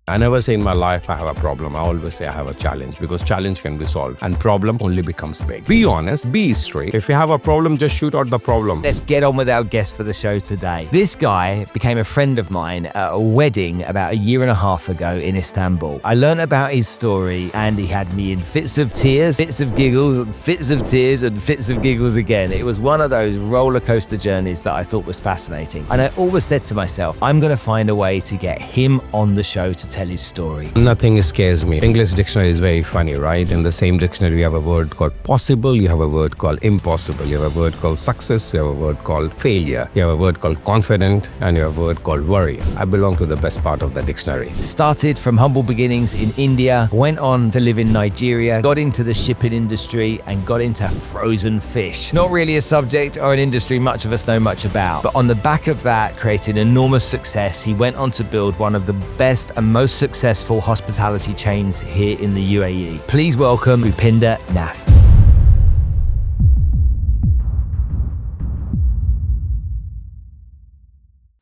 I never say in my life I have a problem. I always say I have a challenge, because challenge can be solved and problem only becomes big. Be honest, be straight. If you have a problem, just shoot out the problem. Let's get on with our guest for the show today. This guy became a friend of mine at a wedding about a year and a half ago in Istanbul. I learned about his story and he had me in fits of tears, fits of giggles, fits of tears and fits of giggles again. It was one of those roller coaster journeys that I thought was fascinating. And I always said to myself, I'm going to find a way to get him on the show to tell his story. Nothing scares me. English dictionary is very funny, right? In the same dictionary, you have a word called possible, you have a word called impossible, you have a word called success, you have a word called failure, you have a word called confident, and you have a word called worry. I belong to the best part of the dictionary. Started from humble beginnings in India, went on to live in Nigeria, got into the shipping industry and got into frozen fish. Not really a subject or an industry much of us know much about, but on the back of that created enormous success. He went on to build one of the best and most successful hospitality chains here in the UAE. Please welcome Bhupender Nath.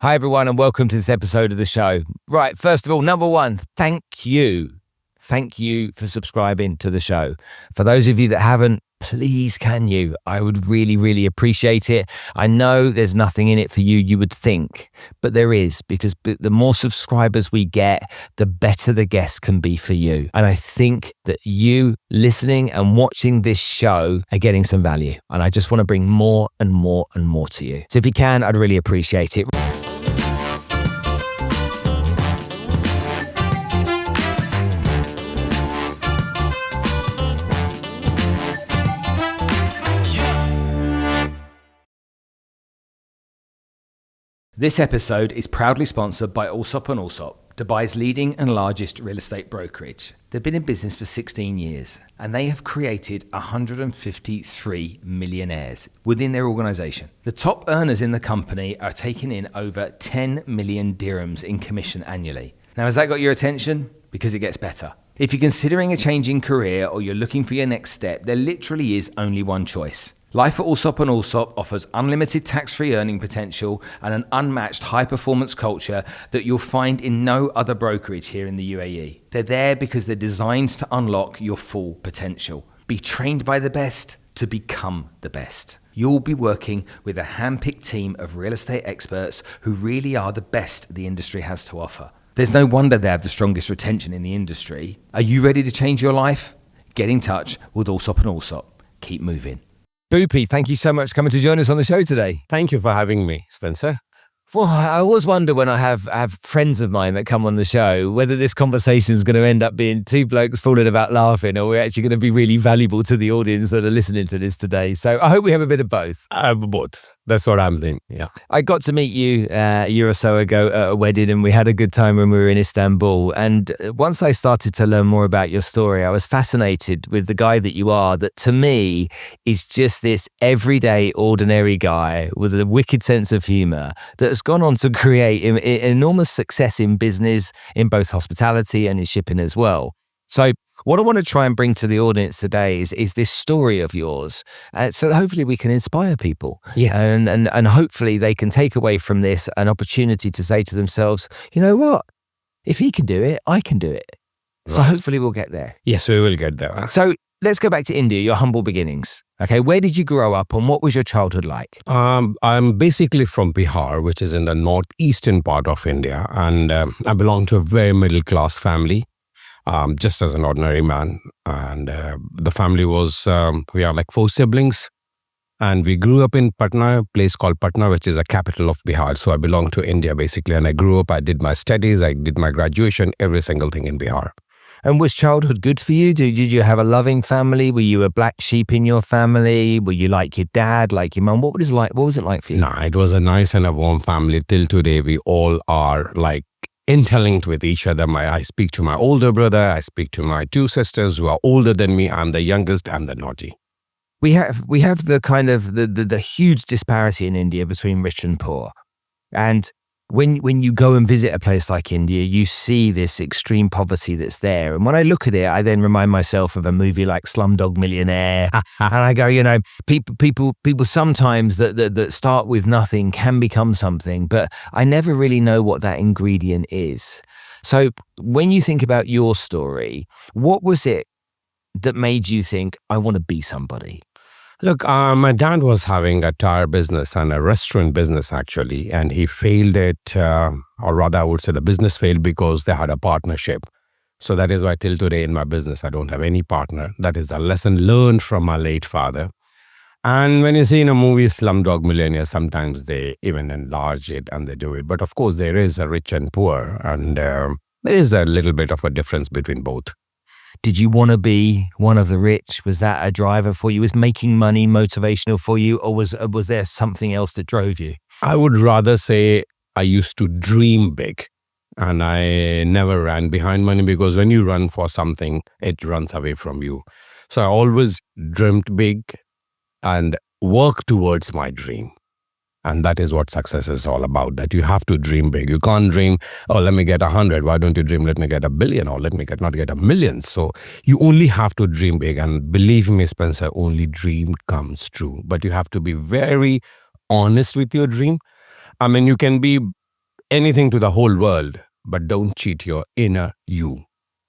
Hi everyone and welcome to this episode of the show. Right, first of all, number one, thank you. Thank you for subscribing to the show. For those of you that haven't, please can you? I would really, really appreciate it. I know there's nothing in it for you, you would think, but there is, because the more subscribers we get, the better the guests can be for you. And I think that you listening and watching this show are getting some value. And I just want to bring more and more and more to you. So if you can, I'd really appreciate it. This episode is proudly sponsored by Allsop & Allsop, Dubai's leading and largest real estate brokerage. They've been in business for 16 years and they have created 153 millionaires within their organization. The top earners in the company are taking in over 10 million dirhams in commission annually. Now, has that got your attention? Because it gets better. If you're considering a change in career or you're looking for your next step, there literally is only one choice. Life at Allsop & Allsop offers unlimited tax-free earning potential and an unmatched high-performance culture that you'll find in no other brokerage here in the UAE. They're there because they're designed to unlock your full potential. Be trained by the best to become the best. You'll be working with a hand-picked team of real estate experts who really are the best the industry has to offer. There's no wonder they have the strongest retention in the industry. Are you ready to change your life? Get in touch with Allsop & Allsop. Keep moving. Boopy, thank you so much for coming to join us on the show today. Thank you for having me, Spencer. Well, I always wonder when I have friends of mine that come on the show, whether this conversation is going to end up being two blokes falling about laughing, or we're actually going to be really valuable to the audience that are listening to this today. So I hope we have a bit of both. Both. That's what I'm thinking, yeah. I got to meet you a year or so ago at a wedding and we had a good time when we were in Istanbul. And once I started to learn more about your story, I was fascinated with the guy that you are, that to me is just this everyday, ordinary guy with a wicked sense of humor that has gone on to create enormous success in business, in both hospitality and in shipping as well. So what I want to try and bring to the audience today is this story of yours, so that hopefully we can inspire people. Yeah. And hopefully they can take away from this an opportunity to say to themselves, you know what, if he can do it, I can do it. Right. So hopefully we'll get there. Yes, we will get there. So let's go back to India, your humble beginnings. Okay, where did you grow up and what was your childhood like? I'm basically from Bihar, which is in the northeastern part of India. And I belong to a very middle-class family. Just as an ordinary man. And the family was, we are like 4 siblings. And we grew up in Patna, a place called Patna, which is a capital of Bihar. So I belong to India, basically. And I grew up, I did my studies, I did my graduation, every single thing in Bihar. And was childhood good for you? Did you have a loving family? Were you a black sheep in your family? Were you like your dad, like your mum? What was it like for you? Nah, it was a nice and a warm family. Till today, we all are like interlinked with each other. I speak to my older brother, I speak to my 2 sisters who are older than me. I'm the youngest, I'm the naughty. We have the kind of the huge disparity in India between rich and poor. And when you go and visit a place like India, you see this extreme poverty that's there. And when I look at it, I then remind myself of a movie like Slumdog Millionaire. And I go, you know, people sometimes that start with nothing can become something, but I never really know what that ingredient is. So when you think about your story, what was it that made you think, I want to be somebody? Look, my dad was having a tire business and a restaurant business, actually, and he failed it, or rather, I would say the business failed because they had a partnership. So that is why till today in my business, I don't have any partner. That is a lesson learned from my late father. And when you see in a movie Slumdog Millionaire, sometimes they even enlarge it and they do it. But of course, there is a rich and poor, and there is a little bit of a difference between both. Did you want to be one of the rich? Was that a driver for you? Was making money motivational for you, or was there something else that drove you? I would rather say I used to dream big, and I never ran behind money, because when you run for something, it runs away from you. So I always dreamt big and work towards my dream. And that is what success is all about, that you have to dream big. You can't dream, oh, let me get 100. Why don't you dream, let me get 1 billion, or let me not get 1 million. So you only have to dream big. And believe me, Spencer, only dream comes true. But you have to be very honest with your dream. I mean, you can be anything to the whole world, but don't cheat your inner you.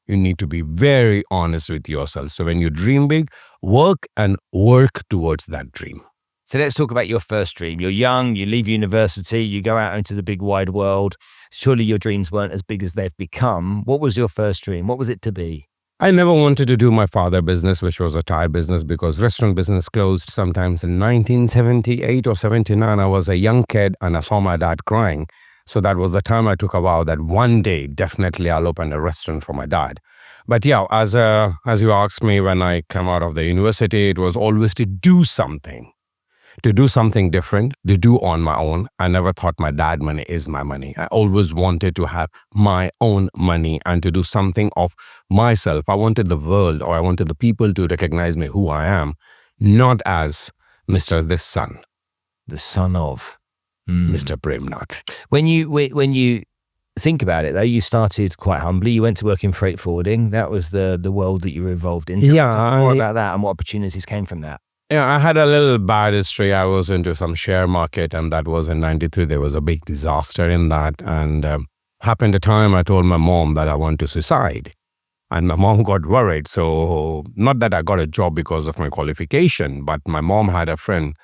You need to be very honest with yourself. So when you dream big, work towards that dream. So let's talk about your first dream. You're young, you leave university, you go out into the big wide world. Surely your dreams weren't as big as they've become. What was your first dream? What was it to be? I never wanted to do my father's business, which was a tire business, because restaurant business closed sometimes in 1978 or 79. I was a young kid and I saw my dad crying. So that was the time I took a vow that one day, definitely I'll open a restaurant for my dad. But yeah, as you asked me when I came out of the university, it was always to do something different, to do on my own. I never thought my dad money is my money. I always wanted to have my own money and to do something of myself. I wanted the world, or I wanted the people to recognize me who I am, not as Mr. This son. The son of Mr. Bhupender Nath. When you think about it, though, you started quite humbly. You went to work in freight forwarding. That was the world that you were involved in. Tell me more about that and what opportunities came from that. Yeah, I had a little bad history. I was into some share market, and that was in 93. There was a big disaster in that. And happened a time I told my mom that I want to suicide. And my mom got worried. So not that I got a job because of my qualification, but my mom had a friend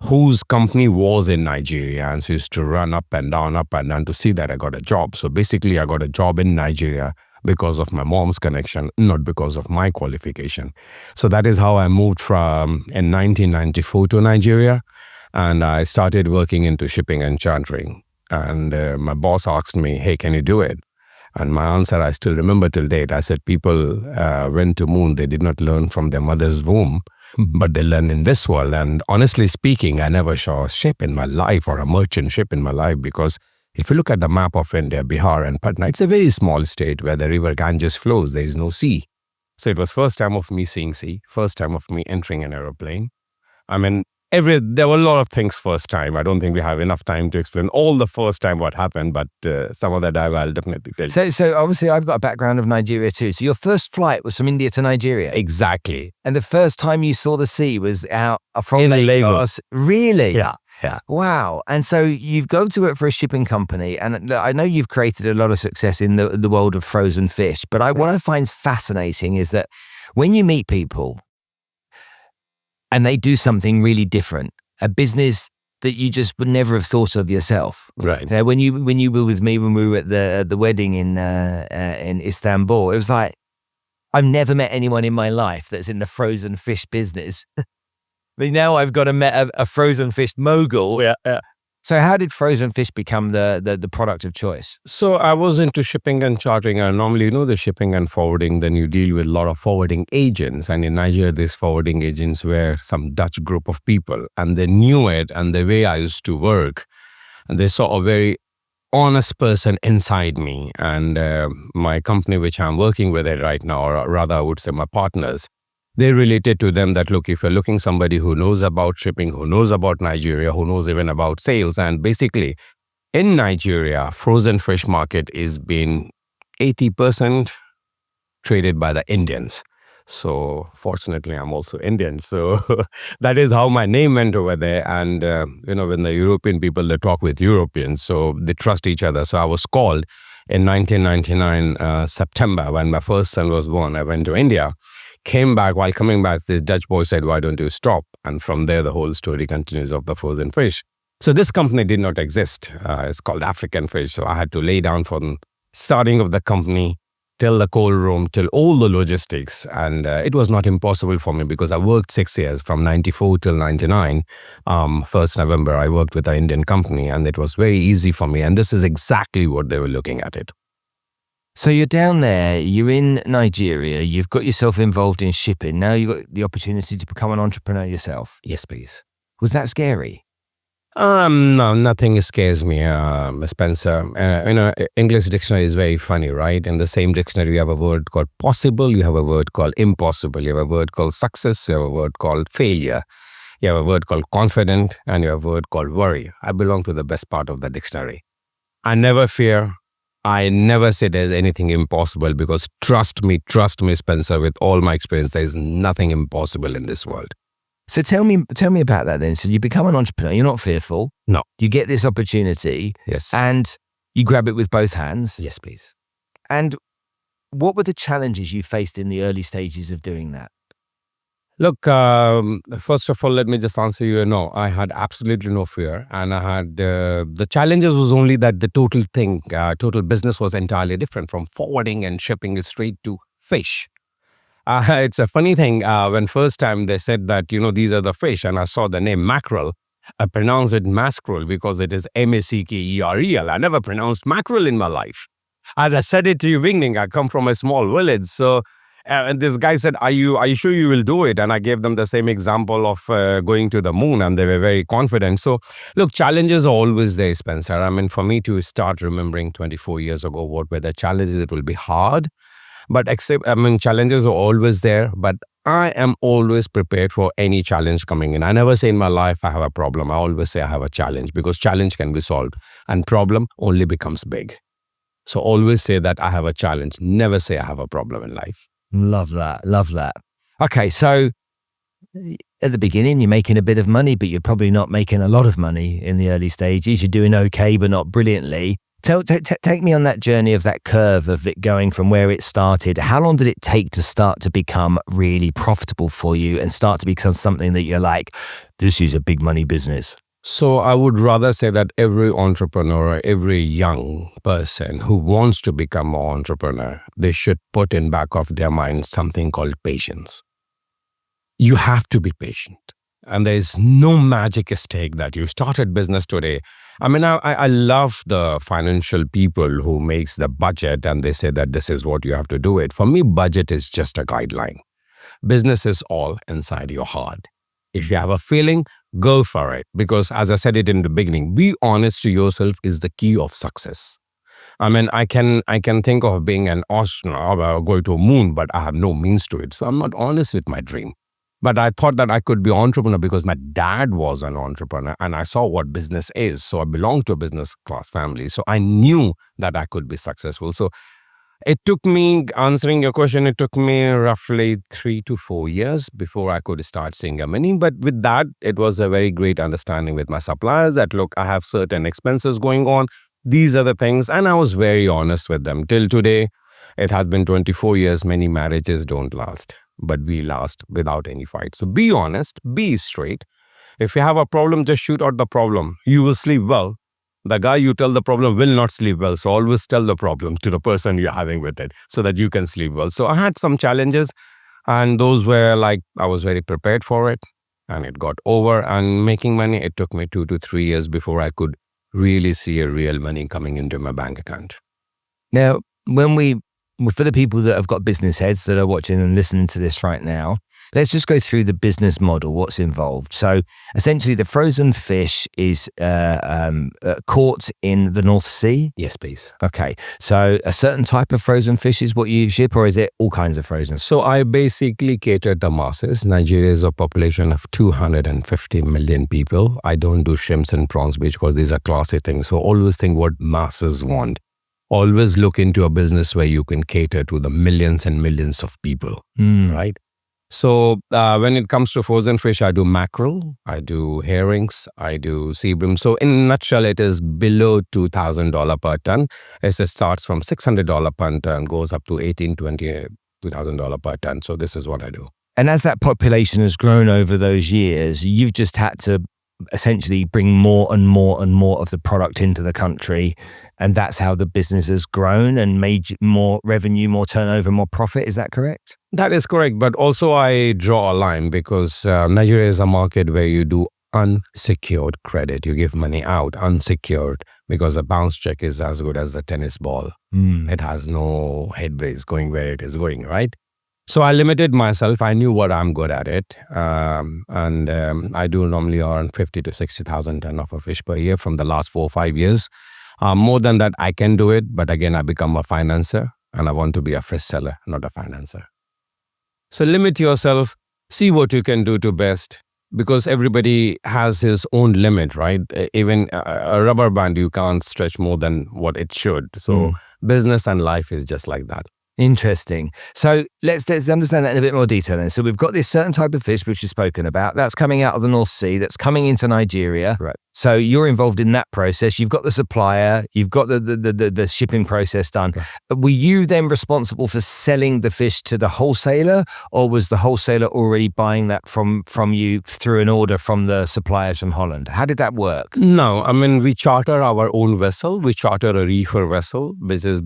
whose company was in Nigeria, and she used to run up and down to see that I got a job. So basically, I got a job in Nigeria because of my mom's connection, not because of my qualification. So that is how I moved from in 1994 to Nigeria, and I started working into shipping and chartering. And my boss asked me, hey, can you do it? And my answer, I still remember till date. I said, people went to moon. They did not learn from their mother's womb, but they learn in this world. And honestly speaking, I never saw a ship in my life or a merchant ship in my life, because if you look at the map of India, Bihar and Patna, it's a very small state where the river Ganges flows. There is no sea. So it was first time of me seeing sea, first time of me entering an aeroplane. I mean, there were a lot of things first time. I don't think we have enough time to explain all the first time what happened, but some of that I'll definitely tell you. So obviously I've got a background of Nigeria too. So your first flight was from India to Nigeria? Exactly. And the first time you saw the sea was out from in Lagos? Really? Yeah. Wow. And so you've gone to work for a shipping company, and I know you've created a lot of success in the world of frozen fish, but what I find fascinating is that when you meet people and they do something really different, a business that you just would never have thought of yourself. Right. You know, when you were with me when we were at the wedding in Istanbul, it was like, I've never met anyone in my life that's in the frozen fish business. But now I've got a frozen fish mogul. Yeah. So how did frozen fish become the product of choice? So I was into shipping and chartering, and normally, the shipping and forwarding, then you deal with a lot of forwarding agents. And in Nigeria, these forwarding agents were some Dutch group of people, and they knew it. And the way I used to work, and they saw a very honest person inside me. And my company, which I'm working with it right now, or rather I would say my partners, they related to them that, look, if you're looking somebody who knows about shipping, who knows about Nigeria, who knows even about sales, and basically in Nigeria, frozen fish market is being 80% traded by the Indians. So fortunately, I'm also Indian. So that is how my name went over there. And, when the European people, they talk with Europeans, so they trust each other. So I was called In 1999, September, when my first son was born, I went to India, came back. While coming back, this Dutch boy said, "Why don't you stop?" And from there, the whole story continues of the frozen fish. So this company did not exist. It's called African Fish. So I had to lay down from starting of the company till the cold room, till all the logistics. And it was not impossible for me because I worked 6 years from 94 till 99. 1st November, I worked with an Indian company and it was very easy for me. And this is exactly what they were looking at it. So you're down there, you're in Nigeria, you've got yourself involved in shipping. Now you've got the opportunity to become an entrepreneur yourself. Yes, please. Was that scary? No, nothing scares me, Spencer. English dictionary is very funny, right? In the same dictionary, you have a word called possible, you have a word called impossible, you have a word called success, you have a word called failure, you have a word called confident, and you have a word called worry. I belong to the best part of the dictionary. I never fear. I never say there's anything impossible because trust me, Spencer, with all my experience, there is nothing impossible in this world. So tell me about that then. So you become an entrepreneur, you're not fearful. No. You get this opportunity. Yes. And you grab it with both hands. Yes, please. And what were the challenges you faced in the early stages of doing that? Look, first of all, let me just answer you. No, I had absolutely no fear. And I had, the challenges was only that the total business was entirely different from forwarding and shipping straight to fish. It's a funny thing, when first time they said that, these are the fish, and I saw the name mackerel, I pronounced it mackerel because it is M-A-C-K-E-R-E-L. I never pronounced mackerel in my life. As I said it to you beginning, I come from a small village. So and this guy said, are you sure you will do it? And I gave them the same example of going to the moon, and they were very confident. So look, challenges are always there, Spencer. I mean, for me to start remembering 24 years ago what were the challenges, it will be hard. But challenges are always there, but I am always prepared for any challenge coming in. I never say in my life I have a problem. I always say I have a challenge because challenge can be solved and problem only becomes big. So always say that I have a challenge. Never say I have a problem in life. Love that. Love that. Okay, so at the beginning, you're making a bit of money, but you're probably not making a lot of money in the early stages. You're doing okay, but not brilliantly. Take me on that journey of that curve of it going from where it started. How long did it take to start to become really profitable for you and start to become something that you're like, this is a big money business? So I would rather say that every entrepreneur, every young person who wants to become an entrepreneur, they should put in back of their mind something called patience. You have to be patient. And there is no magic stake that you started business today. I mean, I love the financial people who makes the budget and they say that this is what you have to do it. For me, budget is just a guideline. Business is all inside your heart. If you have a feeling, go for it. Because as I said it in the beginning, be honest to yourself is the key of success. I mean, I can think of being an astronaut or going to a moon, but I have no means to it. So I'm not honest with my dream. But I thought that I could be an entrepreneur because my dad was an entrepreneur and I saw what business is. So I belong to a business class family. So I knew that I could be successful. So it took me, answering your question, it took me roughly 3 to 4 years before I could start seeing a money. But with that, it was a very great understanding with my suppliers that, look, I have certain expenses going on. These are the things. And I was very honest with them. Till today, it has been 24 years. Many marriages don't last, but we last without any fight. So be honest, be straight. If you have a problem, just shoot out the problem. You will sleep well. The guy you tell the problem will not sleep well. So always tell the problem to the person you're having with it so that you can sleep well. So I had some challenges and those were like, I was very prepared for it and it got over. And making money, it took me 2 to 3 years before I could really see a real money coming into my bank account. Now, for the people that have got business heads that are watching and listening to this right now, let's just go through the business model, what's involved. So essentially the frozen fish is caught in the North Sea? Yes, please. Okay. So a certain type of frozen fish is what you ship, or is it all kinds of frozen? So I basically cater the masses. Nigeria is a population of 250 million people. I don't do shrimps and prawns because these are classy things. So always think what masses want. Always look into a business where you can cater to the millions and millions of people, right? So when it comes to frozen fish, I do mackerel, I do herrings, I do sea bream. So in a nutshell, it is below $2,000 per ton. It starts from $600 per ton, goes up to $2,000 per ton. So this is what I do. And as that population has grown over those years, you've just had to essentially bring more and more and more of the product into the country. And that's how the business has grown and made more revenue, more turnover, more profit. Is that correct? That is correct. But also I draw a line because Nigeria is a market where you do unsecured credit. You give money out unsecured because a bounce check is as good as a tennis ball. It has no headways going where it is going, right? So I limited myself. I knew what I'm good at it. I do normally earn 50 to 60,000 ton of a fish per year from the last 4 or 5 years. More than that, I can do it. But again, I become a financer and I want to be a fish seller, not a financer. So limit yourself, see what you can do to best because everybody has his own limit, right? Even a rubber band, you can't stretch more than what it should. So business and life is just like that. Interesting. So let's understand that in a bit more detail then. So we've got this certain type of fish which we've spoken about that's coming out of the North Sea, that's coming into Nigeria. Right. So you're involved in that process. You've got the supplier, you've got the shipping process done. Right. Were you then responsible for selling the fish to the wholesaler, or was the wholesaler already buying that from you through an order from the suppliers from Holland? How did that work? No, I mean, we charter our own vessel. We charter a reefer vessel, which is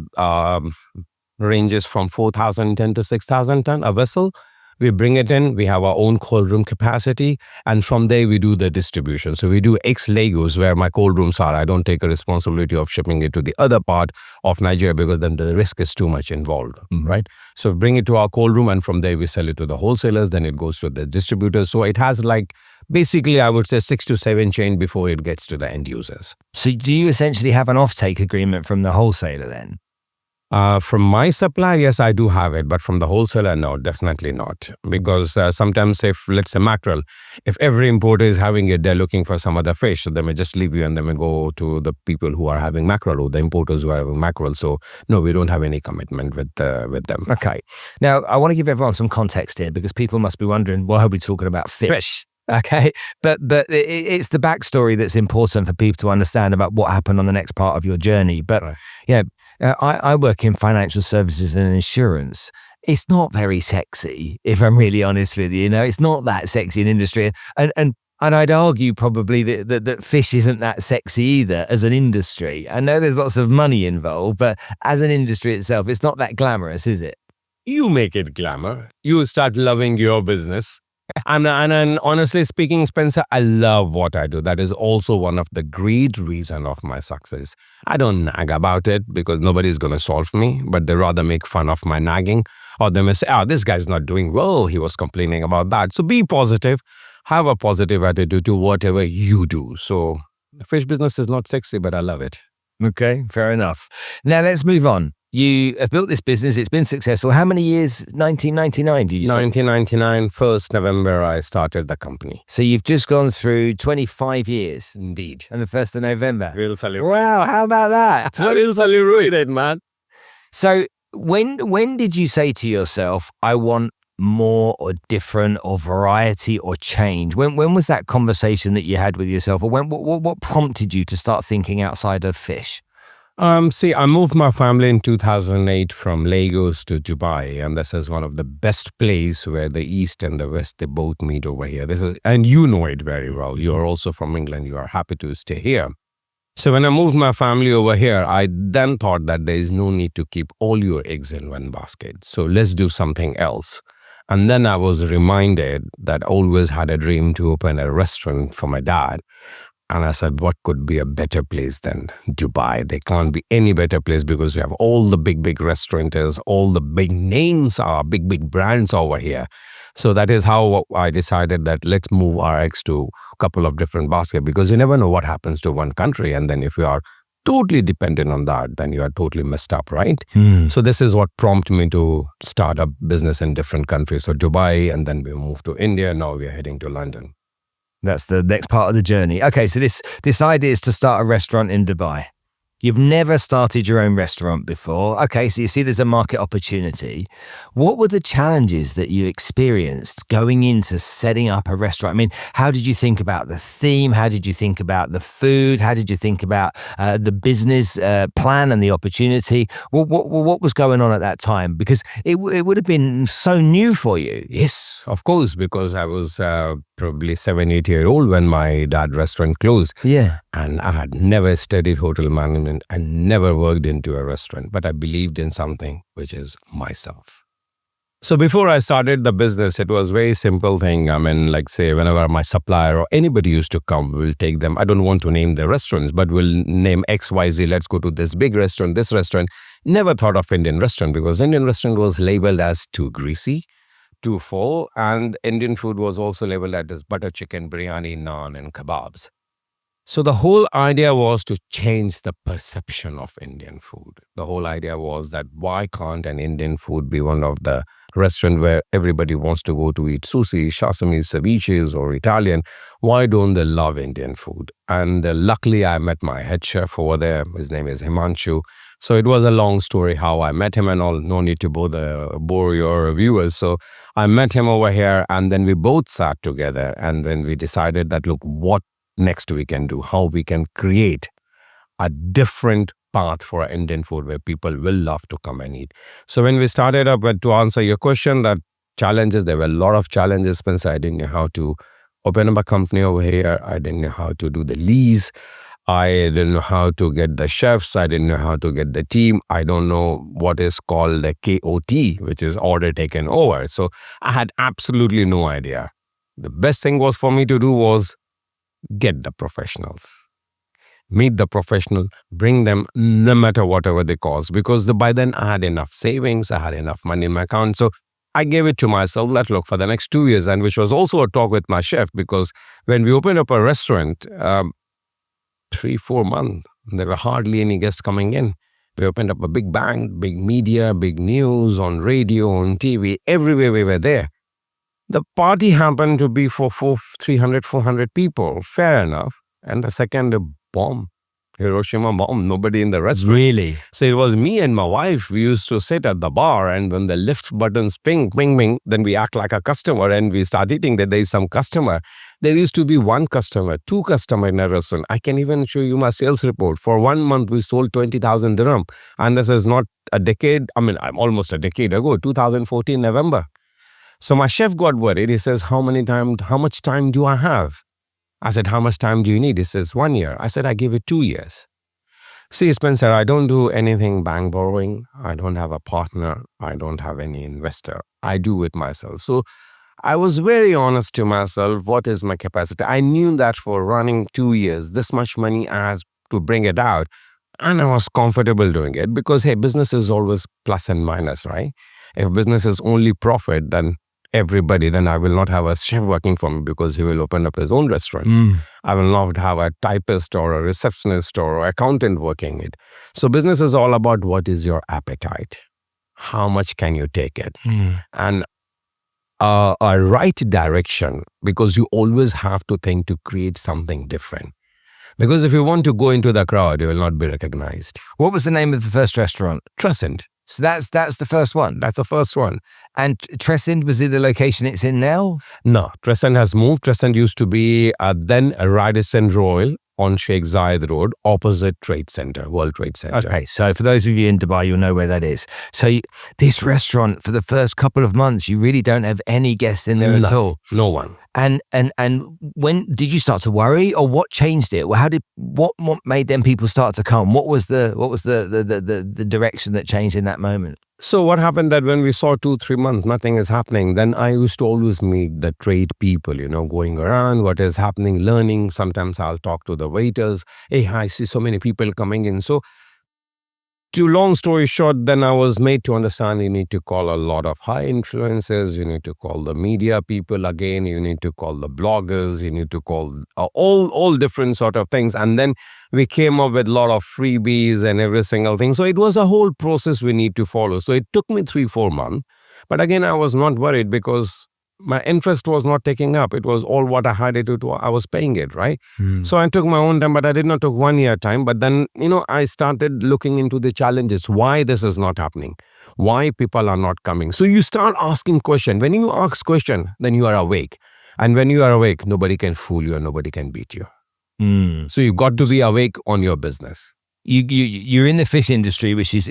ranges from 4,000 ton to 6,000 ton a vessel. We bring it in, we have our own cold room capacity, and from there we do the distribution. So we do ex-Lagos where my cold rooms are. I don't take a responsibility of shipping it to the other part of Nigeria because then the risk is too much involved, right? So bring it to our cold room and from there we sell it to the wholesalers, then it goes to the distributors. So it has like basically I would say 6 to 7 chain before it gets to the end users. So do you essentially have an offtake agreement from the wholesaler then? From my supplier, yes, I do have it, but from the wholesaler, no, definitely not. Because sometimes if, let's say mackerel, if every importer is having it, they're looking for some other fish, so they may just leave you and they may go to the people who are having mackerel or the importers who are having mackerel. So no, we don't have any commitment with them. Okay. Now, I want to give everyone some context here because people must be wondering, why are we talking about fish? Okay, but it's the backstory that's important for people to understand about what happened on the next part of your journey. But yeah, I work in financial services and insurance. It's not very sexy, if I'm really honest with you. You know, it's not that sexy an industry, and I'd argue probably that fish isn't that sexy either as an industry. I know there's lots of money involved, but as an industry itself, it's not that glamorous, is it? You make it glamour. You start loving your business. And honestly speaking, Spencer, I love what I do. That is also one of the great reasons of my success. I don't nag about it because nobody's going to solve me, but they rather make fun of my nagging. Or they may say, this guy's not doing well. He was complaining about that. So be positive. Have a positive attitude to whatever you do. So the fish business is not sexy, but I love it. Okay, fair enough. Now let's move on. You have built this business. It's been successful. How many years? 1999, did you say? 1999, 1st November, I started the company. So you've just gone through 25 years. Indeed. And the 1st of November. We'll celebrate. Wow, how about that? We'll celebrate it, man. So when did you say to yourself, I want more or different or variety or change? When was that conversation that you had with yourself? Or what prompted you to start thinking outside of fish? See, I moved my family in 2008 from Lagos to Dubai, and this is one of the best places where the East and the West, they both meet over here. And you know it very well. You're also from England. You are happy to stay here. So when I moved my family over here, I then thought that there is no need to keep all your eggs in one basket. So let's do something else. And then I was reminded that I always had a dream to open a restaurant for my dad. And I said, what could be a better place than Dubai? There can't be any better place because we have all the big restaurateurs, all the big names are big brands over here. So that is how I decided that let's move our eggs to a couple of different baskets because you never know what happens to one country. And then if you are totally dependent on that, then you are totally messed up, right? So this is what prompted me to start a business in different countries. So Dubai, and then we moved to India. Now we're heading to London. That's the next part of the journey. Okay, so this idea is to start a restaurant in Dubai. You've never started your own restaurant before. Okay, so you see there's a market opportunity. What were the challenges that you experienced going into setting up a restaurant? I mean, how did you think about the theme? How did you think about the food? How did you think about the business plan and the opportunity? What was going on at that time? Because it would have been so new for you. Yes, of course, because I was probably 7, 8 years old when my dad's restaurant closed. Yeah. And I had never studied hotel management and never worked into a restaurant, but I believed in something, which is myself. So before I started the business, it was a very simple thing. I mean, like say, whenever my supplier or anybody used to come, we'll take them. I don't want to name the restaurants, but we'll name XYZ. Let's go to this big restaurant, this restaurant. Never thought of Indian restaurant because Indian restaurant was labeled as too greasy, too full, and Indian food was also labeled as butter chicken, biryani, naan, and kebabs. So the whole idea was to change the perception of Indian food. The whole idea was that why can't an Indian food be one of the restaurant where everybody wants to go to eat sushi, sashimi, ceviches, or Italian? Why don't they love Indian food? And luckily, I met my head chef over there. His name is Himanshu. So it was a long story how I met him and all. No need to bore your viewers. So I met him over here, and then we both sat together, and then we decided that, look, what next we can do, how we can create a different path for Indian food where people will love to come and eat. So when we started up, to answer your question, that challenges, there were a lot of challenges, Spencer. I didn't know how to open up a company over here. I didn't know how to do the lease. I didn't know how to get the chefs. I didn't know how to get the team. I don't know what is called a KOT, which is order taken over. So I had absolutely no idea. The best thing was for me to do was get the professionals, meet the professional, bring them no matter whatever they cost, because by then I had enough savings, I had enough money in my account. So I gave it to myself, let's look for the next 2 years, and which was also a talk with my chef, because when we opened up a restaurant, 3-4 months, there were hardly any guests coming in. We opened up a big bang, big media, big news on radio, on TV, everywhere we were there. The party happened to be for 300, 400 people. Fair enough. And the second, a bomb. Hiroshima bomb. Nobody in the restaurant. Really? So it was me and my wife. We used to sit at the bar, and when the lift buttons ping, ping, ping, then we act like a customer and we start eating that there is some customer. There used to be 1 customer, 2 customers in a restaurant. I can even show you my sales report. For 1 month, we sold 20,000 dirham. And this is not a decade. I mean, almost a decade ago, 2014, November. So my chef got worried. He says, how much time do I have? I said, how much time do you need? He says, 1 year. I said, I give it 2 years. See, Spencer, I don't do anything bank borrowing. I don't have a partner. I don't have any investor. I do it myself. So I was very honest to myself. What is my capacity? I knew that for running 2 years, this much money I had to bring it out. And I was comfortable doing it because, hey, business is always plus and minus, right? If business is only profit, then I will not have a chef working for me because he will open up his own restaurant. I will not have a typist or a receptionist or accountant working it. So business is all about what is your appetite? How much can you take it? And a right direction, because you always have to think to create something different. Because if you want to go into the crowd, you will not be recognized. What was the name of the first restaurant? Trèsind. So that's the first one. That's the first one. And Trèsind, was it the location it's in now? No, Trèsind has moved. Trèsind used to be then a Radisson Royal on Sheikh Zayed Road, opposite Trade Center, World Trade Center. Okay, so for those of you in Dubai, you'll know where that is. So this restaurant, for the first couple of months, you really don't have any guests in there at all. No one. And when did you start to worry, or what changed it? Well, what made them people start to come? What was the direction that changed in that moment? So what happened that when we saw 2-3 months, nothing is happening, then I used to always meet the trade people, going around, what is happening, learning. Sometimes I'll talk to the waiters. Hey, I see so many people coming in. So to long story short, then I was made to understand you need to call a lot of high influencers, you need to call the media people again, you need to call the bloggers, you need to call all different sort of things. And then we came up with a lot of freebies and every single thing. So it was a whole process we need to follow. So it took me 3-4 months. But again, I was not worried because my interest was not taking up. It was all what I had it. I was paying it, right? So I took my own time, but I did not take 1 year time. But then, I started looking into the challenges. Why this is not happening? Why people are not coming? So you start asking question. When you ask question, then you are awake. And when you are awake, nobody can fool you and nobody can beat you. So you've got to be awake on your business. You're in the fish industry, which is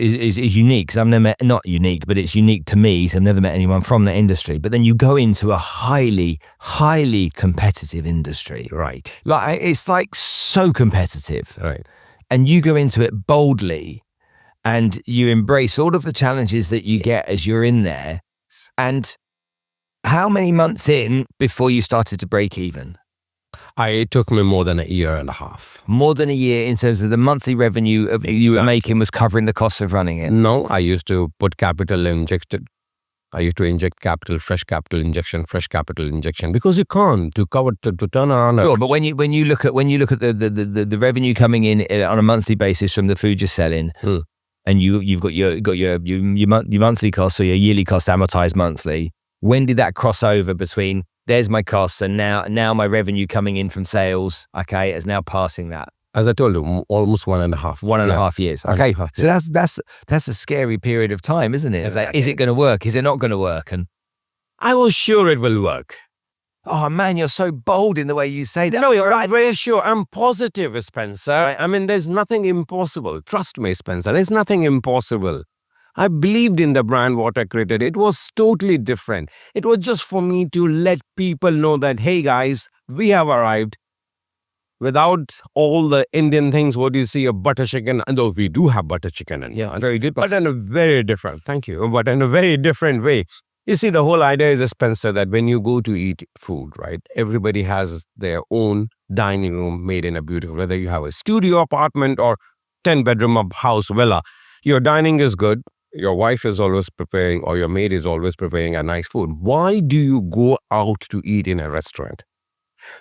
unique. So I've never met, not unique, but it's unique to me. So I've never met anyone from that industry. But then you go into a highly, highly competitive industry. Right. Like it's like so competitive. Right. And you go into it boldly and you embrace all of the challenges that you get as you're in there. And how many months in before you started to break even? It took me more than a year and a half. More than a year in terms of the monthly revenue you were making was covering the cost of running it? No, I used to put capital injected. I used to inject capital, fresh capital injection, because you can't to turn around. Sure, but when you look at the revenue coming in on a monthly basis from the food you're selling, and you've got your monthly costs or your yearly costs amortized monthly, when did that cross over between there's my costs and now my revenue coming in from sales, okay, is now passing that? As I told you, almost 1.5. 1.5 years. Okay, so that's a scary period of time, isn't it? Is it going to work? Is it not going to work? And I was sure it will work. Oh man, you're so bold in the way you say that. No, you're right. Very sure. I'm positive, Spencer. I mean, there's nothing impossible. Trust me, Spencer. There's nothing impossible. I believed in the brand what I created. It was totally different. It was just for me to let people know that, hey guys, we have arrived. Without all the Indian things, what do you see, a butter chicken? And though we do have butter chicken, and yeah, very good. But in a very different, thank you, but in a very different way. You see, the whole idea is, Spencer, that when you go to eat food, right, everybody has their own dining room made in a beautiful, whether you have a studio apartment or 10-bedroom house villa, your dining is good. Your wife is always preparing, or your maid is always preparing a nice food. Why do you go out to eat in a restaurant?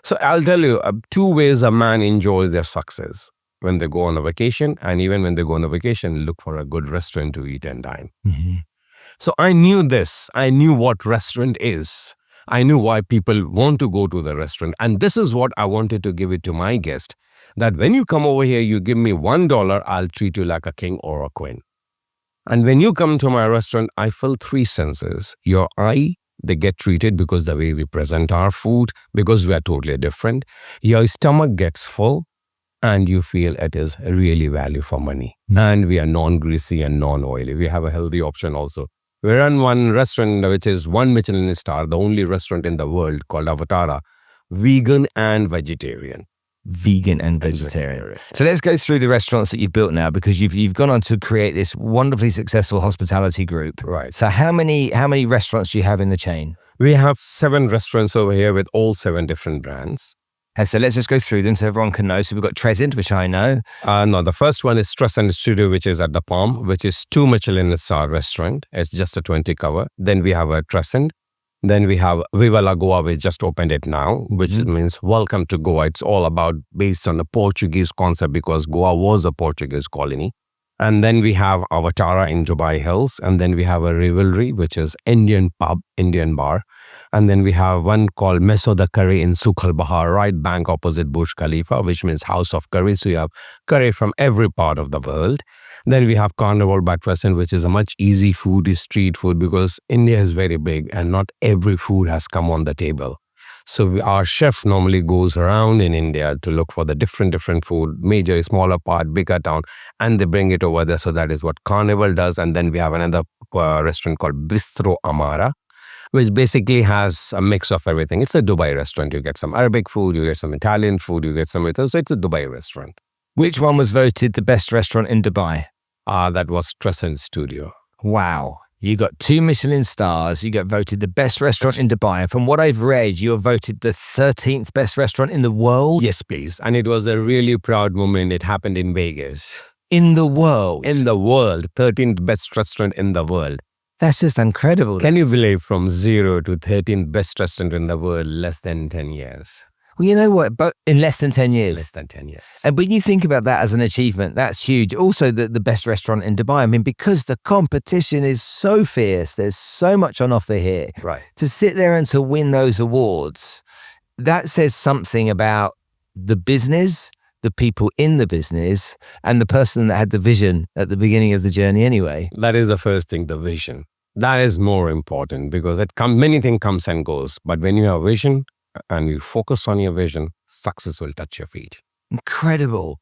So I'll tell you 2 ways a man enjoys their success. When they go on a vacation, and even when they go on a vacation, look for a good restaurant to eat and dine. So I knew this. I knew what restaurant is. I knew why people want to go to the restaurant. And this is what I wanted to give it to my guest. That when you come over here, you give me $1, I'll treat you like a king or a queen. And when you come to my restaurant, I fill 3 senses. Your eye, they get treated because the way we present our food, because we are totally different. Your stomach gets full and you feel it is really value for money. And we are non-greasy and non-oily. We have a healthy option also. We run one restaurant which is 1 Michelin-starred, the only restaurant in the world called Avatara, vegan and vegetarian. Vegan and vegetarian. So let's go through the restaurants that you've built now, because you've gone on to create this wonderfully successful hospitality group. Right. So how many restaurants do you have in the chain? We have 7 restaurants over here with all 7 different brands. And so let's just go through them so everyone can know. So we've got Trèsind, which I know. No, the first one is Trèsind Studio, which is at the Palm, which is 2 Michelin-starred restaurant. It's just a 20 cover. Then we have a Trèsind. Then we have Viva la Goa, we just opened it now, which means welcome to Goa. It's all about based on the Portuguese concept, because Goa was a Portuguese colony. And then we have Avatara in Dubai Hills. And then we have a Rivalry, which is Indian pub, Indian bar. And then we have one called Meso the Curry in Sukhal Bahar, right bank opposite Burj Khalifa, which means House of Curry. So you have curry from every part of the world. Then we have Carnival by Trèsind, which is a much easy food, is street food, because India is very big and not every food has come on the table. So our chef normally goes around in India to look for the different food, major, smaller part, bigger town, and they bring it over there. So that is what Carnival does. And then we have another restaurant called Bistro Amara, which basically has a mix of everything. It's a Dubai restaurant. You get some Arabic food, you get some Italian food, you get some Italian. So it's a Dubai restaurant. Which one was voted the best restaurant in Dubai? That was Trèsind Studio. Wow. You got 2 Michelin stars. You got voted the best restaurant in Dubai. And from what I've read, you were voted the 13th best restaurant in the world. Yes, please. And it was a really proud moment. It happened in Vegas. In the world? In the world. 13th best restaurant in the world. That's just incredible. Can you believe from 0 to 13th best restaurant in the world, less than 10 years? Well, you know what? But in less than 10 years. Less than 10 years. And when you think about that as an achievement, that's huge. Also, the best restaurant in Dubai. I mean, because the competition is so fierce, there's so much on offer here. Right. To sit there and to win those awards, that says something about the business, the people in the business, and the person that had the vision at the beginning of the journey anyway. That is the first thing, the vision. That is more important because many things comes and goes. But when you have vision and you focus on your vision, success will touch your feet. Incredible.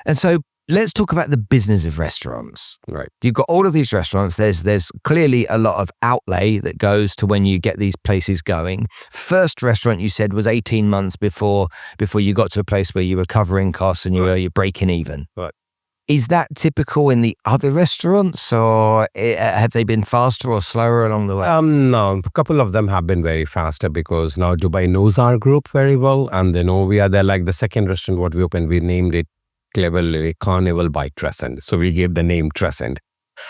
And so let's talk about the business of restaurants. Right. You've got all of these restaurants. There's clearly a lot of outlay that goes to when you get these places going. First restaurant you said was 18 months before you got to a place where you were covering costs and you're breaking even. Right. Is that typical in the other restaurants, or have they been faster or slower along the way? No, a couple of them have been very faster because now Dubai knows our group very well, and they know we are there. Like the second restaurant what we opened, we named it cleverly Carnival by Trèsind. So we gave the name Trèsind.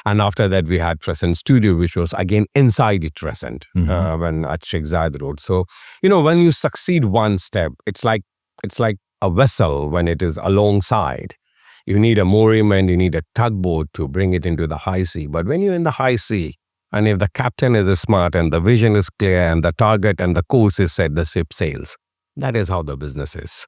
And after that, we had Trèsind Studio, which was again inside Trèsind, when at Sheikh Zayed Road. So, when you succeed one step, it's like a vessel when it is alongside. You need a mooring, you need a tugboat to bring it into the high sea. But when you're in the high sea, and if the captain is smart and the vision is clear and the target and the course is set, the ship sails. That is how the business is.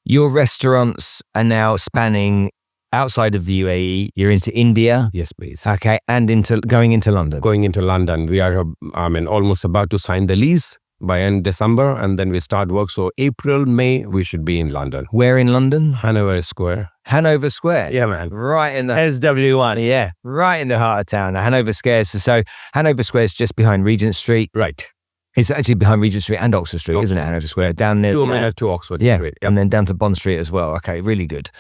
Your restaurants are now spanning outside of the UAE. You're into India. Yes, please. Okay, and going into London. Going into London. We are, almost about to sign the lease by end December, and then we start work. So April, May, we should be in London. Where in London? Hanover Square. Hanover Square? Yeah, man. Right in the SW1, yeah. Right in the heart of town. Hanover Square. So Hanover Square is just behind Regent Street. Right. It's actually behind Regent Street and Oxford Street, isn't it, Hanover Square? Down near... 2 minutes to Oxford yeah. Street. Yep. And then down to Bond Street as well. Okay, really good.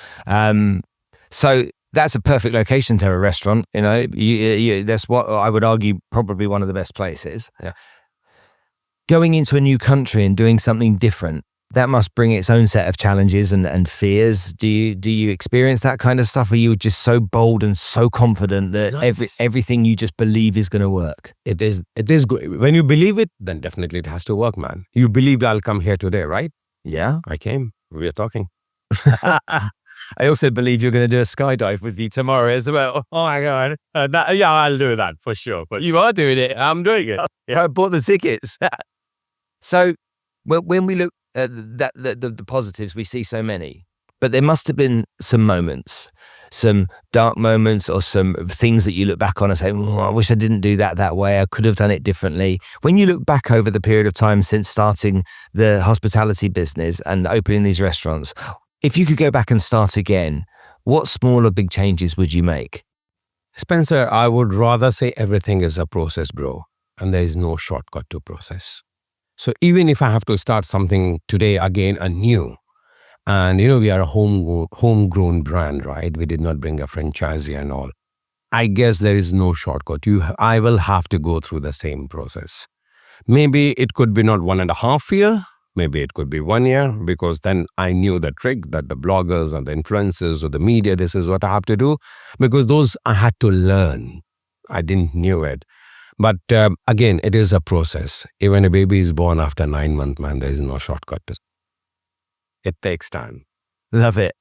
So that's a perfect location to have a restaurant. That's what I would argue probably one of the best places. Yeah. Going into a new country and doing something different, that must bring its own set of challenges and fears. Do you experience that kind of stuff? Or are you just so bold and so confident that everything you just believe is going to work? It is good. When you believe it, then definitely it has to work, man. You believed I'll come here today, right? Yeah. I came. We are talking. I also believe you're going to do a skydive with me tomorrow as well. Oh my God. I'll do that for sure. But you are doing it. I'm doing it. Yeah, I bought the tickets. So when we look at the positives, we see so many. But there must have been some moments, some dark moments or some things that you look back on and say, I wish I didn't do that way. I could have done it differently. When you look back over the period of time since starting the hospitality business and opening these restaurants, if you could go back and start again, what small or big changes would you make? Spencer, I would rather say everything is a process, bro. And there is no shortcut to process. So even if I have to start something today again anew, and we are a homegrown brand, right? We did not bring a franchisee and all. I guess there is no shortcut. I will have to go through the same process. Maybe it could be not 1.5 years. Maybe it could be 1 year, because then I knew the trick that the bloggers and the influencers or the media, this is what I have to do, because those I had to learn. I didn't knew it. But again, it is a process. Even a baby is born after 9 months, man, there is no shortcut. It takes time. Love it.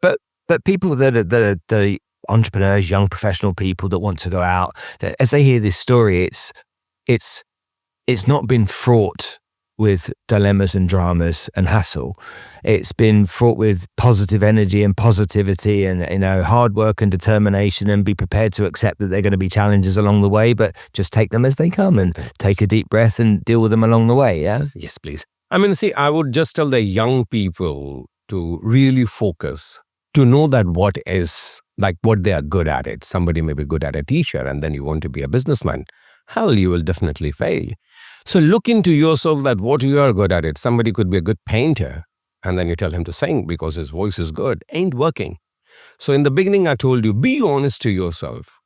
But people that are the entrepreneurs, young professional people that want to go out, as they hear this story, it's not been fraught with dilemmas and dramas and hassle. It's been fraught with positive energy and positivity and hard work and determination, and be prepared to accept that there are going to be challenges along the way, but just take them as they come and take a deep breath and deal with them along the way. Yeah. Yes, please. I would just tell the young people to really focus, to know that what they are good at it. Somebody may be good at a teacher, and then you want to be a businessman. Hell, you will definitely fail. So look into yourself that what you are good at it. Somebody could be a good painter, and then you tell him to sing because his voice is good. Ain't working. So in the beginning, I told you, be honest to yourself.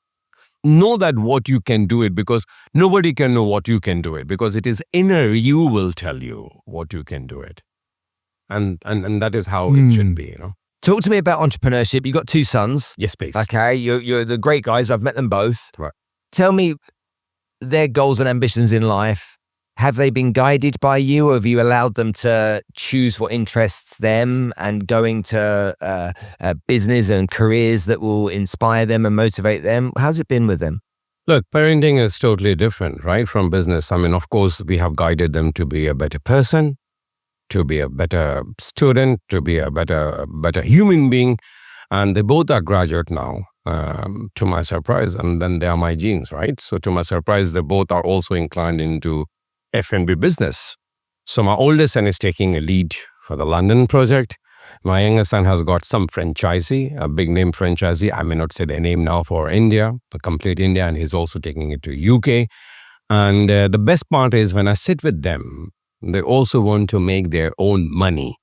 Know that what you can do it, because nobody can know what you can do it, because it is inner you will tell you what you can do it. And that is how it should be, Talk to me about entrepreneurship. You got 2 sons. Yes, please. Okay, you're the great guys. I've met them both. Right. Tell me their goals and ambitions in life. Have they been guided by you, or have you allowed them to choose what interests them and going to business and careers that will inspire them and motivate them? How's it been with them? Look, parenting is totally different, right, from business. I mean, of course, we have guided them to be a better person, to be a better student, to be a better human being. And they both are graduate now, to my surprise. And then they are my genes, right? So to my surprise, they both are also inclined into F&B business. So my oldest son is taking a lead for the London project. My younger son has got some franchisee, a big name franchisee. I may not say their name now, for India, the complete India, and he's also taking it to UK. And the best part is when I sit with them, they also want to make their own money.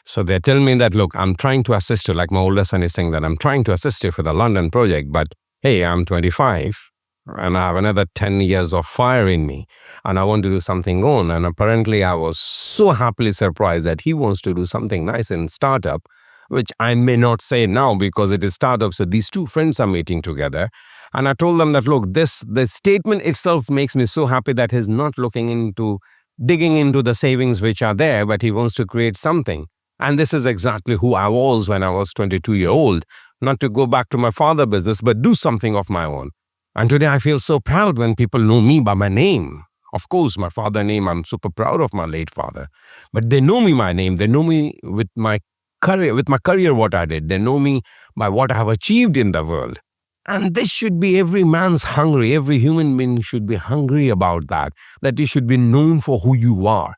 So they're telling me that, look, I'm trying to assist you. Like my oldest son is saying that I'm trying to assist you for the London project, but hey, I'm 25 and I have another 10 years of fire in me and I want to do something on. And apparently I was so happily surprised that he wants to do something nice in startup, which I may not say now because it is startup. So these two friends are meeting together. And I told them that, look, the statement itself makes me so happy that he's not digging into the savings which are there, but he wants to create something. And this is exactly who I was when I was 22-year-old, not to go back to my father's business, but do something of my own. And today I feel so proud when people know me by my name. Of course, my father's name, I'm super proud of my late father. But they know me by name. They know me with my career, what I did. They know me by what I have achieved in the world. And this should be every man's hungry. Every human being should be hungry about that you should be known for who you are.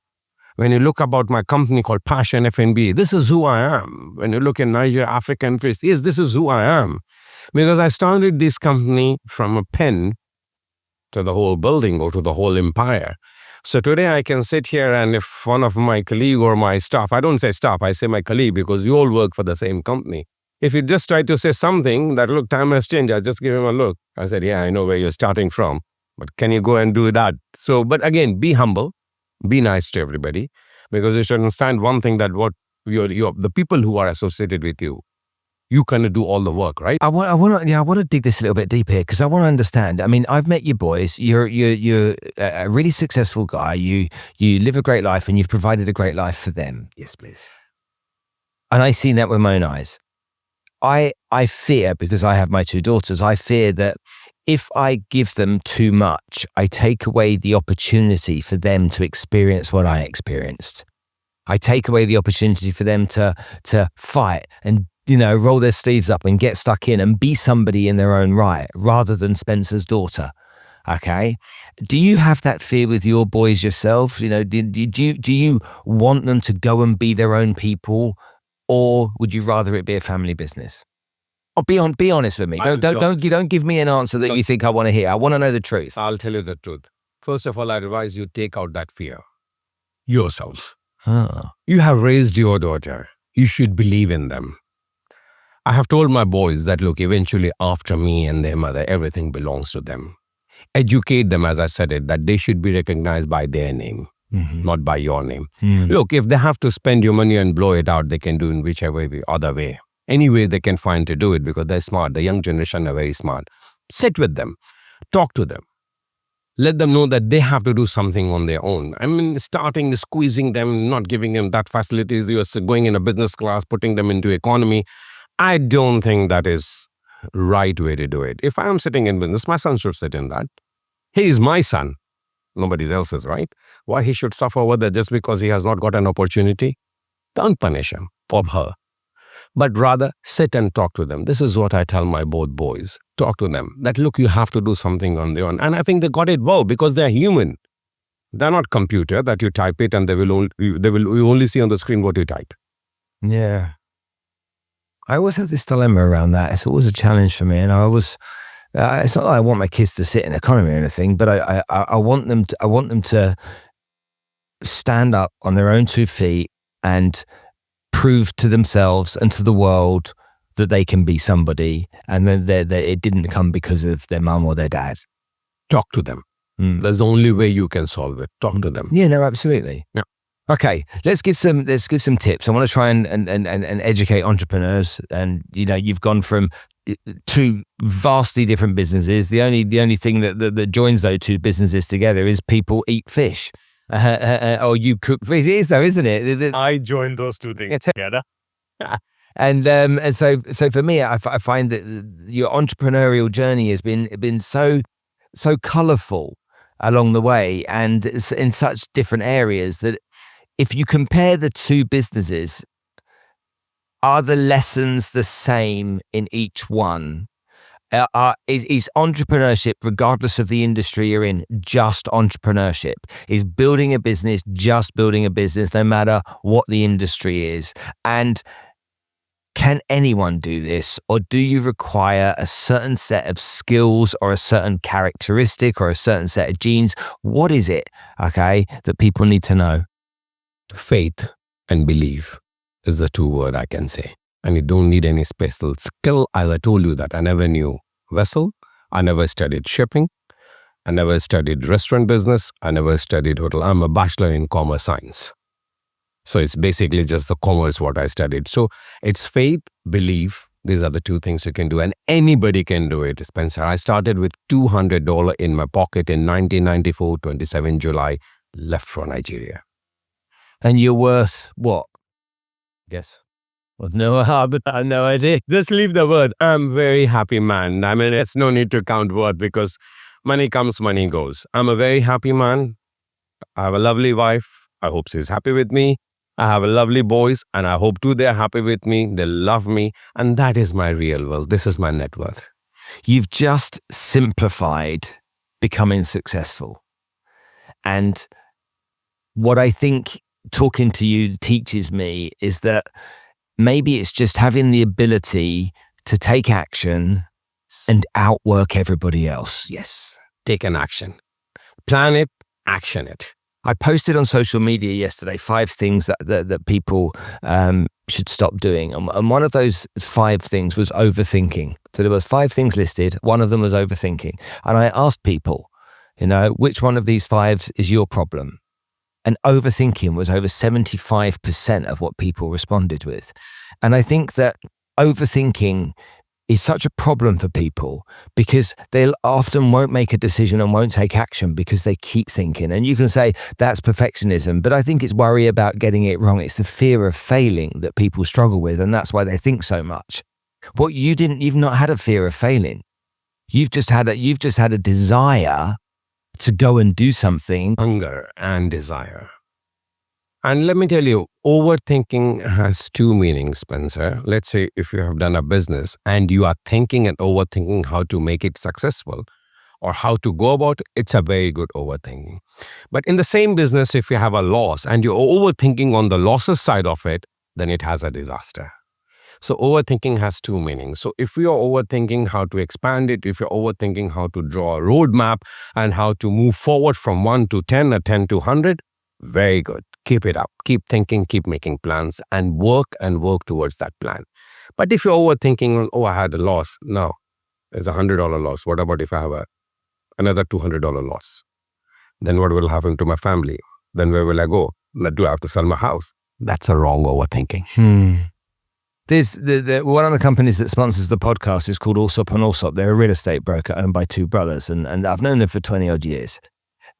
When you look about my company called Passion F&B, this is who I am. When you look in Niger, African face, yes, this is who I am. Because I started this company from a pen to the whole building or to the whole empire. So today I can sit here and if one of my colleague or my staff, I don't say staff, I say my colleague because we all work for the same company. If you just try to say something that, look, time has changed, I just give him a look. I said, yeah, I know where you're starting from, but can you go and do that? So, but again, be humble. Be nice to everybody because you should understand one thing that the people who are associated with you, you kind of do all the work, right? I want to dig this a little bit deeper here because I want to understand. I mean, I've met you boys. You're a really successful guy. You live a great life and you've provided a great life for them. Yes, please. And I've seen that with my own eyes. I fear, because I have my two daughters, I fear that if I give them too much, I take away the opportunity for them to experience what I experienced. I take away the opportunity for them to fight and, roll their sleeves up and get stuck in and be somebody in their own right, rather than Spencer's daughter. Okay. Do you have that fear with your boys yourself? Do you want them to go and be their own people, or would you rather it be a family business? Oh, be honest with me. Don't give me an answer that you think I want to hear. I want to know the truth. I'll tell you the truth. First of all, I advise you take out that fear yourself. You have raised your daughter. You should believe in them. I have told my boys that, look, eventually after me and their mother, everything belongs to them. Educate them, as I said it, that they should be recognized by their name, not by your name. Look, if they have to spend your money and blow it out, they can do in whichever other way. Any way they can find to do it because they're smart. The young generation are very smart. Sit with them. Talk to them. Let them know that they have to do something on their own. I mean, squeezing them, not giving them that facilities. You're going in a business class, putting them into economy. I don't think that is right way to do it. If I am sitting in business, my son should sit in that. He is my son. Nobody else's, right? Why he should suffer over that just because he has not got an opportunity? Don't punish him or her. But rather sit and talk to them. This is what I tell my both boys. Talk to them. That, look, you have to do something on their own. And I think they got it well because they're human. They're not computer that you type it and you only see on the screen what you type. Yeah. I always have this dilemma around that. It's always a challenge for me. And I always, it's not like I want my kids to sit in economy or anything, but I want them to stand up on their own 2 feet and prove to themselves and to the world that they can be somebody, and then it didn't come because of their mum or their dad. Talk to them. That's the only way you can solve it. Talk to them. Yeah, no, absolutely. Yeah. Okay, let's give some tips. I want to try and educate entrepreneurs. And you've gone from two vastly different businesses. The only thing that joins those two businesses together is people eat fish. Or you cook fish. It is though, isn't it? I joined those two things together. And so for me, I find that your entrepreneurial journey has been so colourful along the way, and in such different areas that if you compare the two businesses, are the lessons the same in each one? Is entrepreneurship, regardless of the industry you're in, just entrepreneurship? Is building a business just building a business, no matter what the industry is? And can anyone do this, or do you require a certain set of skills or a certain characteristic or a certain set of genes? What is it, that people need to know? Faith and belief is the two word I can say. And you don't need any special skill. As I told you that I never knew vessel. I never studied shipping. I never studied restaurant business. I never studied hotel. I'm a bachelor in commerce science. So it's basically just the commerce what I studied. So it's faith, belief. These are the two things you can do. And anybody can do it, Spencer. I started with $200 in my pocket in 1994, 27 July, left for Nigeria. And you're worth what? Guess. Well, no, I have no idea. Just leave the word. I'm very happy man. I mean, it's no need to count word because money comes, money goes. I'm a very happy man. I have a lovely wife. I hope she's happy with me. I have a lovely boys, and I hope too they're happy with me. They love me, and that is my real wealth. This is my net worth. You've just simplified becoming successful. And what I think talking to you teaches me is that maybe it's just having the ability to take action and outwork everybody else. Yes, take an action. Plan it, action it. I posted on social media yesterday 5 things that people should stop doing. And one of those 5 things was overthinking. So there was 5 things listed. One of them was overthinking. And I asked people, which one of these 5 is your problem? And overthinking was over 75% of what people responded with. And I think that overthinking is such a problem for people because they often won't make a decision and won't take action because they keep thinking. And you can say that's perfectionism, but I think it's worry about getting it wrong. It's the fear of failing that people struggle with, and that's why they think so much. You've not had a fear of failing. You've just had a desire to go and do something. Hunger and desire. And let me tell you, overthinking has 2 meanings, Spencer. Let's say if you have done a business and you are thinking and overthinking how to make it successful or how to go about it, it's a very good overthinking. But in the same business, if you have a loss and you're overthinking on the losses side of it, then it has a disaster. So overthinking has 2 meanings. So if you're overthinking how to expand it, if you're overthinking how to draw a roadmap and how to move forward from 1 to 10 or 10 to 100, very good. Keep it up. Keep thinking, keep making plans and work towards that plan. But if you're overthinking, I had a loss. No, there's $100 loss. What about if I have another $200 loss? Then what will happen to my family? Then where will I go? Do I have to sell my house? That's a wrong overthinking. There's one of the companies that sponsors the podcast is called Allsop and Allsop. They're a real estate broker owned by 2 brothers, and I've known them for 20 odd years.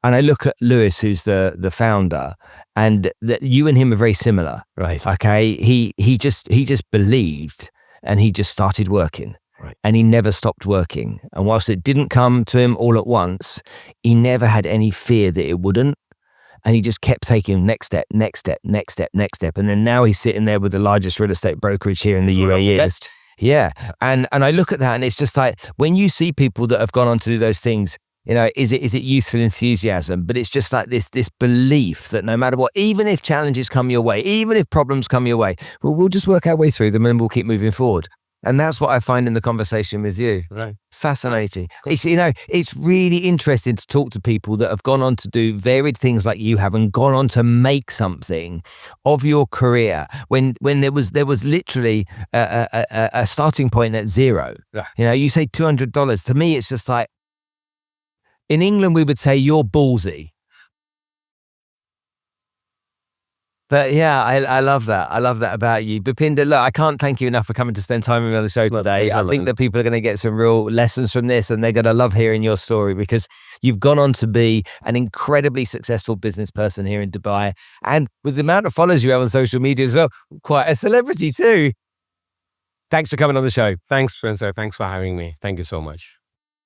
And I look at Lewis, who's the founder, and that you and him are very similar. Right. Okay. He just believed, and he just started working. Right. And he never stopped working. And whilst it didn't come to him all at once, he never had any fear that it wouldn't. And he just kept taking next step. And then now he's sitting there with the largest real estate brokerage here in the UAE. Yeah. And I look at that, and it's just like, when you see people that have gone on to do those things, is it youthful enthusiasm? But it's just like this belief that no matter what, even if challenges come your way, even if problems come your way, we'll just work our way through them and we'll keep moving forward. And that's what I find in the conversation with you. Right. Fascinating. It's really interesting to talk to people that have gone on to do varied things like you have and gone on to make something of your career when there was literally a starting point at zero. Yeah. You say $200. To me, it's just like, in England, we would say you're ballsy. But yeah, I love that. I love that about you. Bhupender, look, I can't thank you enough for coming to spend time with me on the show today. I think that people are going to get some real lessons from this, and they're going to love hearing your story, because you've gone on to be an incredibly successful business person here in Dubai. And with the amount of followers you have on social media as well, quite a celebrity too. Thanks for coming on the show. Thanks, Spencer. Thanks for having me. Thank you so much.